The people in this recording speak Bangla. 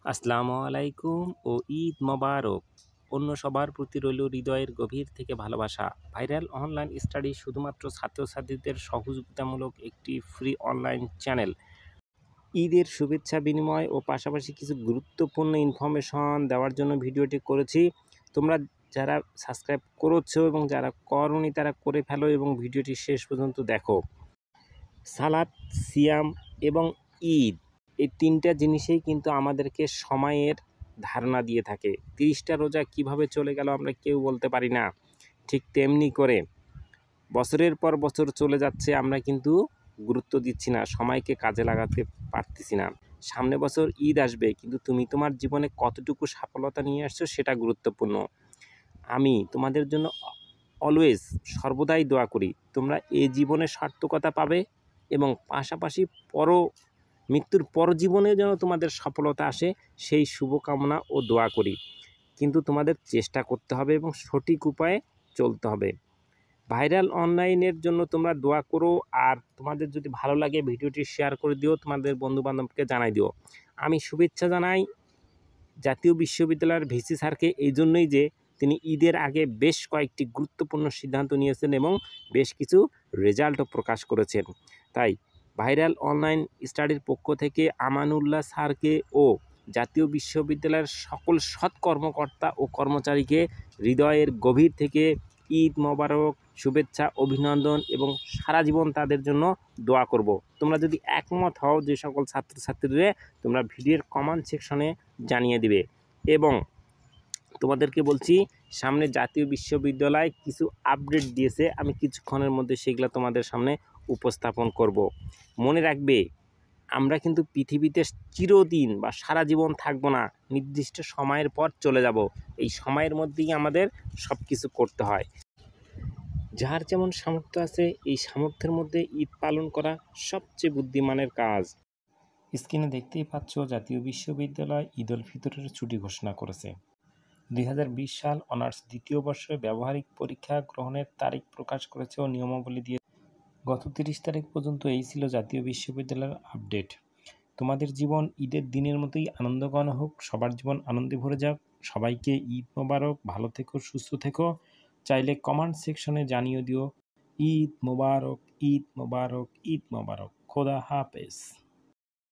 আসসালামু আলাইকুম ও ঈদ মোবারক। অন্য সবার প্রতি রইল হৃদয়ের গভীর থেকে ভালোবাসা। ভাইরাল অনলাইন স্টাডি শুধুমাত্র ছাত্রছাত্রীদের সহযোগিতামূলক একটি ফ্রি অনলাইন চ্যানেল। ঈদের শুভেচ্ছা বিনিময় ও পাশাপাশি কিছু গুরুত্বপূর্ণ ইনফরমেশন দেওয়ার জন্য ভিডিওটি করেছি। তোমরা যারা সাবস্ক্রাইব করেছো এবং যারা করনি তারা করে ফেলো এবং ভিডিওটি শেষ পর্যন্ত দেখো। সালাত, সিয়াম এবং ঈদ এই তিনটা জিনিসেই কিন্তু আমাদেরকে সময়ের ধারণা দিয়ে থাকে। ৩০টা রোজা কিভাবে চলে গেল আমরা কেউ বলতে পারি না। ঠিক তেমনি করে বছরের পর বছর চলে যাচ্ছে, আমরা কিন্তু গুরুত্ব দিচ্ছি না, সময়কে কাজে লাগাতে পারতেছি না। সামনে বছর ঈদ আসবে, কিন্তু তুমি তোমার জীবনে কতটুকু সফলতা নিয়ে আসছো সেটা গুরুত্বপূর্ণ। আমি তোমাদের জন্য অলওয়েজ সর্বদাই দোয়া করি তোমরা এই জীবনে সার্থকতা পাবে এবং পাশাপাশি মৃত্যুর পর জীবনে যেন তোমাদের সফলতা আসে সেই শুভকামনা ও দোয়া করি। কিন্তু তোমাদের চেষ্টা করতে হবে এবং সঠিক উপায়ে চলতে হবে। ভাইরাল অনলাইনের জন্য তোমরা দোয়া করো, আর তোমাদের যদি ভালো লাগে ভিডিওটি শেয়ার করে দিও, তোমাদের বন্ধুবান্ধবকে জানাই দিও। আমি শুভেচ্ছা জানাই জাতীয় বিশ্ববিদ্যালয়ের ভিসি স্যারকে এই জন্যই যে তিনি ঈদের আগে বেশ কয়েকটি গুরুত্বপূর্ণ সিদ্ধান্ত নিয়েছেন এবং বেশ কিছু রেজাল্টও প্রকাশ করেছেন। তাই ভাইরাল অনলাইন স্টাডির পক্ষ থেকে আমানুল্লাহ স্যারকে ও জাতীয় বিশ্ববিদ্যালয়ের সকল সৎ কর্মকর্তা ও কর্মচারীকে হৃদয়ের গভীর থেকে ঈদ মোবারক, শুভেচ্ছা, অভিনন্দন এবং সারা জীবন তাদের জন্য দোয়া করব। তোমরা যদি একমত হও যে সকল ছাত্রছাত্রীরা, তোমরা ভিডিওর কমেন্ট সেকশনে জানিয়ে দিবে। এবং তোমাদেরকে বলছি, সামনে জাতীয় বিশ্ববিদ্যালয় কিছু আপডেট দিয়েছে, আমি কিছুক্ষণের মধ্যে সেগুলো তোমাদের সামনে উপস্থাপন করব। মনে রাখবে, আমরা কিন্তু পৃথিবীতে চিরদিন বা সারা জীবন থাকবো না, নির্দিষ্ট সময়ের পর চলে যাব। এই সময়ের মধ্যেই আমাদের সব কিছু করতে হয়। যার যেমন সামর্থ্য আছে, এই সামর্থ্যের মধ্যে ঈদ পালন করা সবচেয়ে বুদ্ধিমানের কাজ। স্ক্রিনে দেখতেই পাচ্ছ, জাতীয় বিশ্ববিদ্যালয় ঈদ উল ফিতরের ছুটি ঘোষণা করেছে। 2020 সাল অনার্স দ্বিতীয় বর্ষে ব্যবহারিক পরীক্ষা গ্রহণের তারিখ প্রকাশ করেছে ও নিয়মাবলী দিয়ে গত 30 তারিখ পর্যন্ত এই ছিল জাতীয় বিশ্ববিদ্যালয়ের আপডেট। তোমাদের জীবন ঈদের দিনের মতোই আনন্দঘন হোক, সবার জীবন আনন্দে ভরে যাক। সবাইকে ঈদ মোবারক, ভালো থেকো, সুস্থ থেকো। চাইলে কমেন্ট সেকশনে জানিয়ে দিও ঈদ মোবারক, ঈদ মোবারক, ঈদ মোবারক। খোদা হাফেজ।